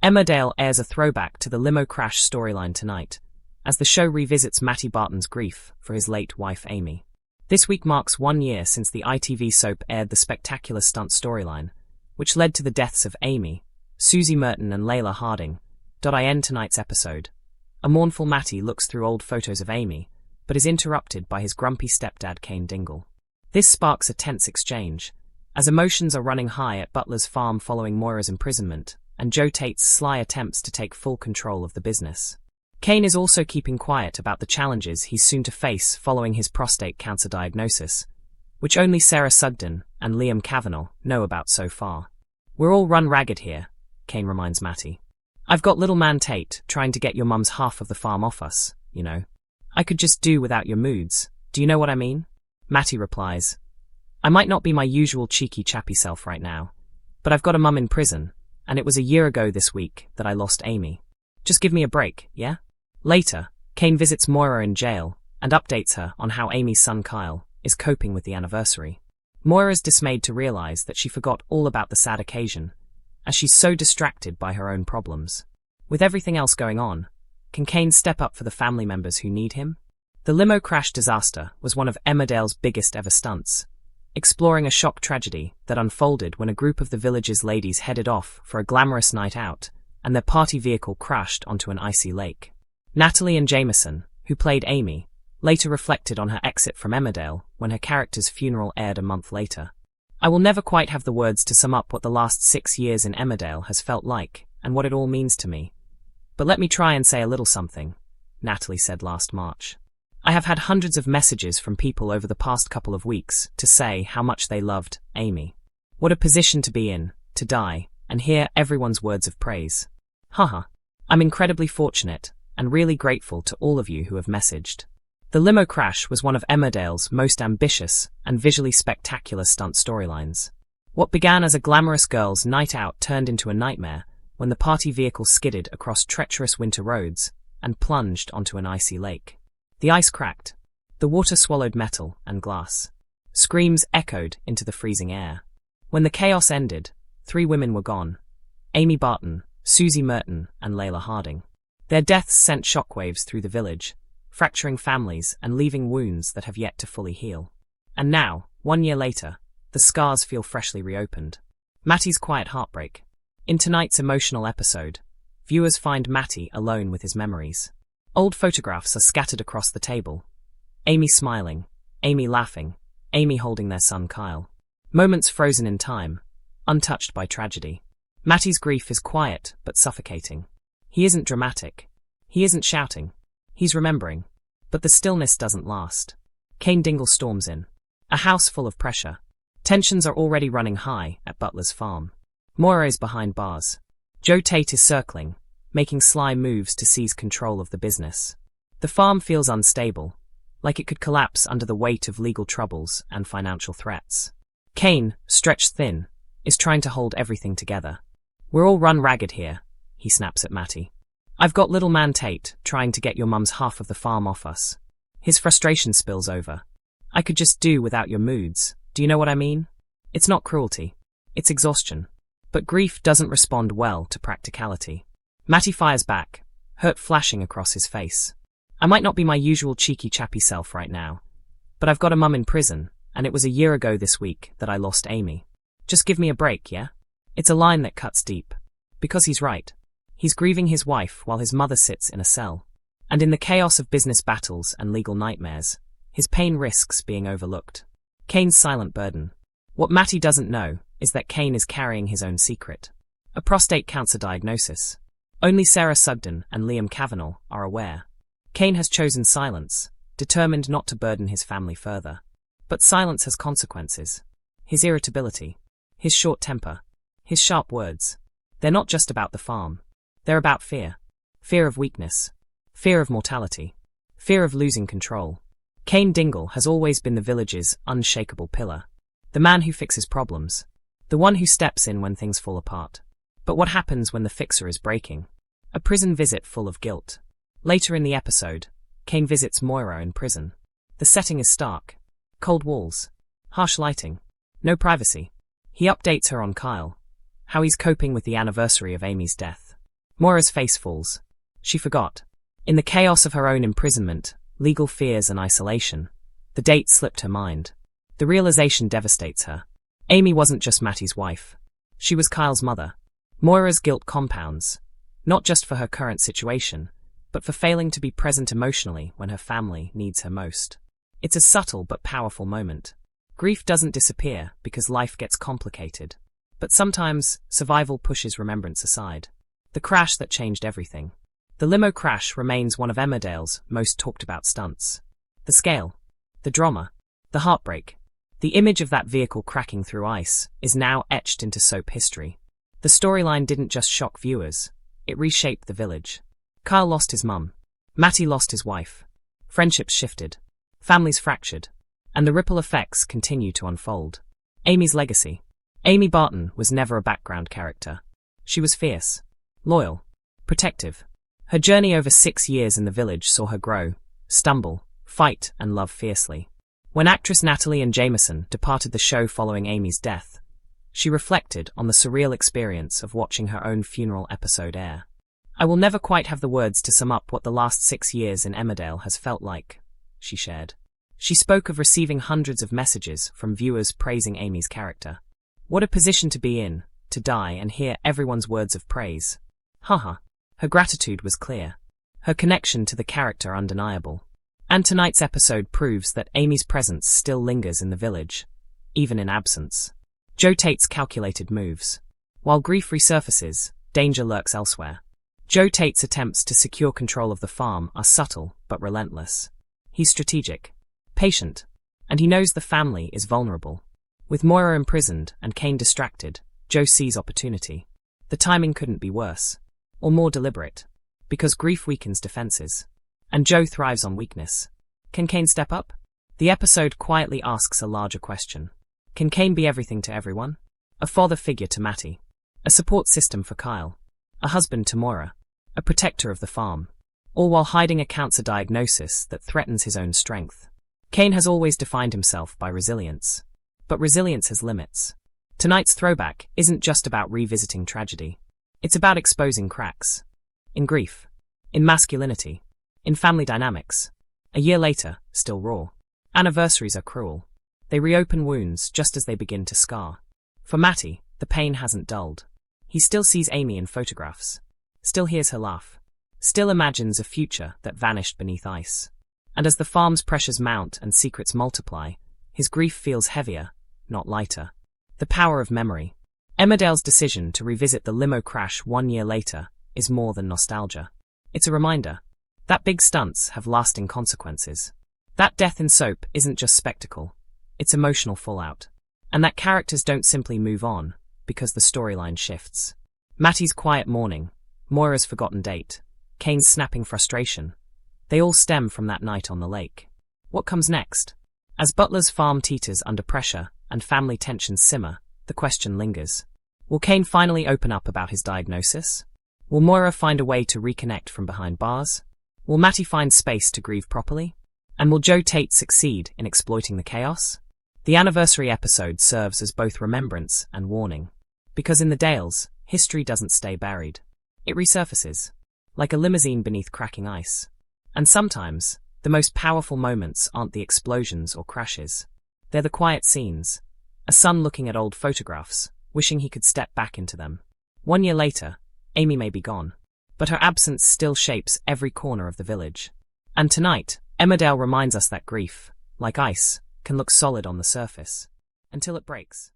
Emmerdale airs a throwback to the limo crash storyline tonight, as the show revisits Matty Barton's grief for his late wife Amy. This week marks 1 year since the ITV soap aired the spectacular stunt storyline, which led to the deaths of Amy, Susie Merton and Layla Harding. In tonight's episode, a mournful Matty looks through old photos of Amy, but is interrupted by his grumpy stepdad Cain Dingle. This sparks a tense exchange, as emotions are running high at Butler's farm following Moira's imprisonment, and Joe Tate's sly attempts to take full control of the business. Cain is also keeping quiet about the challenges he's soon to face following his prostate cancer diagnosis, which only Sarah Sugden and Liam Kavanagh know about so far. "We're all run ragged here," Cain reminds Matty. "I've got little man Tate trying to get your mum's half of the farm off us, you know. I could just do without your moods, do you know what I mean?" Matty replies, "I might not be my usual cheeky chappy self right now, but I've got a mum in prison, and it was a year ago this week that I lost Amy. Just give me a break, yeah?" Later, Cain visits Moira in jail and updates her on how Amy's son Kyle is coping with the anniversary. Moira's dismayed to realize that she forgot all about the sad occasion, as she's so distracted by her own problems. With everything else going on, can Cain step up for the family members who need him? The limo crash disaster was one of Emmerdale's biggest ever stunts, exploring a shock tragedy that unfolded when a group of the village's ladies headed off for a glamorous night out, and their party vehicle crashed onto an icy lake. Natalie and Jameson, who played Amy, later reflected on her exit from Emmerdale when her character's funeral aired a month later. "I will never quite have the words to sum up what the last 6 years in Emmerdale has felt like and what it all means to me. But let me try and say a little something," Natalie said last March. "I have had hundreds of messages from people over the past couple of weeks to say how much they loved Amy. What a position to be in, to die, and hear everyone's words of praise. Haha. I'm incredibly fortunate and really grateful to all of you who have messaged." The limo crash was one of Emmerdale's most ambitious and visually spectacular stunt storylines. What began as a glamorous girls' night out turned into a nightmare when the party vehicle skidded across treacherous winter roads and plunged onto an icy lake. The ice cracked. The water swallowed metal and glass. Screams echoed into the freezing air. When the chaos ended, 3 women were gone: Amy Barton, Susie Merton, and Layla Harding. Their deaths sent shockwaves through the village, fracturing families and leaving wounds that have yet to fully heal. And now, 1 year later, the scars feel freshly reopened. Matty's quiet heartbreak. In tonight's emotional episode, viewers find Matty alone with his memories. Old photographs are scattered across the table. Amy smiling, Amy laughing, Amy holding their son Kyle. Moments frozen in time, untouched by tragedy. Matty's grief is quiet but suffocating. He isn't dramatic. He isn't shouting. He's remembering. But the stillness doesn't last. Cain Dingle storms in. A house full of pressure. Tensions are already running high at Butler's farm. Moira is behind bars. Joe Tate is circling, making sly moves to seize control of the business. The farm feels unstable, like it could collapse under the weight of legal troubles and financial threats. Cain, stretched thin, is trying to hold everything together. "We're all run ragged here," he snaps at Matty. "I've got little man Tate trying to get your mum's half of the farm off us." His frustration spills over. "I could just do without your moods, do you know what I mean?" It's not cruelty. It's exhaustion. But grief doesn't respond well to practicality. Matty fires back, hurt flashing across his face. "I might not be my usual cheeky chappy self right now, but I've got a mum in prison, and it was a year ago this week that I lost Amy. Just give me a break, yeah?" It's a line that cuts deep. Because he's right. He's grieving his wife while his mother sits in a cell. And in the chaos of business battles and legal nightmares, his pain risks being overlooked. Cain's silent burden. What Matty doesn't know is that Cain is carrying his own secret. A prostate cancer diagnosis. Only Sarah Sugden and Liam Kavanagh are aware. Cain has chosen silence, determined not to burden his family further. But silence has consequences. His irritability. His short temper. His sharp words. They're not just about the farm. They're about fear. Fear of weakness. Fear of mortality. Fear of losing control. Cain Dingle has always been the village's unshakable pillar. The man who fixes problems. The one who steps in when things fall apart. But what happens when the fixer is breaking? A prison visit full of guilt. Later in the episode, Cain visits Moira in prison. The setting is stark. Cold walls. Harsh lighting. No privacy. He updates her on Kyle. How he's coping with the anniversary of Amy's death. Moira's face falls. She forgot. In the chaos of her own imprisonment, legal fears and isolation, the date slipped her mind. The realization devastates her. Amy wasn't just Matty's wife. She was Kyle's mother. Moira's guilt compounds, not just for her current situation, but for failing to be present emotionally when her family needs her most. It's a subtle but powerful moment. Grief doesn't disappear because life gets complicated. But sometimes, survival pushes remembrance aside. The crash that changed everything. The limo crash remains one of Emmerdale's most talked about stunts. The scale, the drama, the heartbreak. The image of that vehicle cracking through ice is now etched into soap history. The storyline didn't just shock viewers, it reshaped the village. Kyle lost his mum. Matty lost his wife. Friendships shifted. Families fractured. And the ripple effects continue to unfold. Amy's legacy. Amy Barton was never a background character. She was fierce, loyal, protective. Her journey over 6 years in the village saw her grow, stumble, fight, and love fiercely. When actress Natalie and Jameson departed the show following Amy's death, she reflected on the surreal experience of watching her own funeral episode air. "I will never quite have the words to sum up what the last 6 years in Emmerdale has felt like," she shared. She spoke of receiving hundreds of messages from viewers praising Amy's character. What a position to be in, to die and hear everyone's words of praise. Haha. Her gratitude was clear. Her connection to the character undeniable. And tonight's episode proves that Amy's presence still lingers in the village, even in absence. Joe Tate's calculated moves. While grief resurfaces, danger lurks elsewhere. Joe Tate's attempts to secure control of the farm are subtle but relentless. He's strategic, patient, and he knows the family is vulnerable. With Moira imprisoned and Cain distracted, Joe sees opportunity. The timing couldn't be worse, or more deliberate, because grief weakens defenses. And Joe thrives on weakness. Can Cain step up? The episode quietly asks a larger question. Can Cain be everything to everyone? A father figure to Matty. A support system for Kyle. A husband to Moira. A protector of the farm. All while hiding a cancer diagnosis that threatens his own strength. Cain has always defined himself by resilience. But resilience has limits. Tonight's throwback isn't just about revisiting tragedy. It's about exposing cracks. In grief. In masculinity. In family dynamics. A year later, still raw. Anniversaries are cruel. They reopen wounds just as they begin to scar. For Matty, the pain hasn't dulled. He still sees Amy in photographs. Still hears her laugh. Still imagines a future that vanished beneath ice. And as the farm's pressures mount and secrets multiply, his grief feels heavier, not lighter. The power of memory. Emmerdale's decision to revisit the limo crash 1 year later is more than nostalgia. It's a reminder that big stunts have lasting consequences. That death in soap isn't just spectacle, it's emotional fallout. And that characters don't simply move on because the storyline shifts. Matty's quiet mourning, Moira's forgotten date, Cain's snapping frustration, they all stem from that night on the lake. What comes next? As Butler's farm teeters under pressure and family tensions simmer, the question lingers. Will Cain finally open up about his diagnosis? Will Moira find a way to reconnect from behind bars? Will Matty find space to grieve properly? And will Joe Tate succeed in exploiting the chaos? The anniversary episode serves as both remembrance and warning. Because in the Dales, history doesn't stay buried. It resurfaces, like a limousine beneath cracking ice. And sometimes, the most powerful moments aren't the explosions or crashes. They're the quiet scenes. A son looking at old photographs, wishing he could step back into them. 1 year later, Amy may be gone, but her absence still shapes every corner of the village. And tonight, Emmerdale reminds us that grief, like ice, can look solid on the surface, until it breaks.